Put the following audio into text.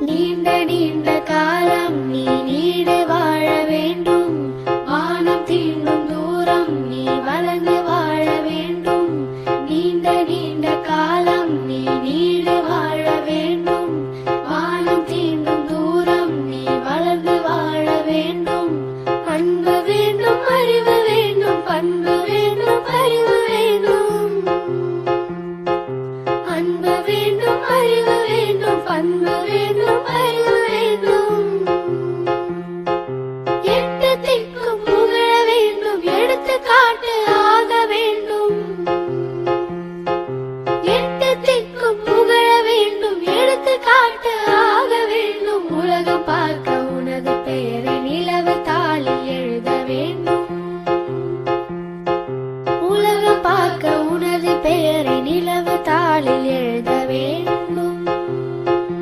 நீண்ட நீண்ட காலம் நீ நீடு வாழ வேண்டும். வானம் தீண்டும் தூரம் நீ வளர்ந்து வாழ வேண்டும். நீண்ட நீண்ட காலம் நீ நீடு வாழ வேண்டும். வானம் தீண்டும் தூரம் நீ வளர்ந்து வாழ வேண்டும். அன்பு வேண்டும், அறிவு வேண்டும், பண்பு வேண்டும், அறிவு வேண்டும். அன்பு வேண்டும், அறிவு வேண்டும், பண்பு வேண்டும், அறிவு வேண்டும். எட்டு திக்கும் புகழ வேண்டும், எடுத்துக்காட்டு ஆக வேண்டும். எட்டு திக்கும் புகழ வேண்டும், எடுத்துக்காட்டு ஆக வேண்டும். உலகம் பார்க்க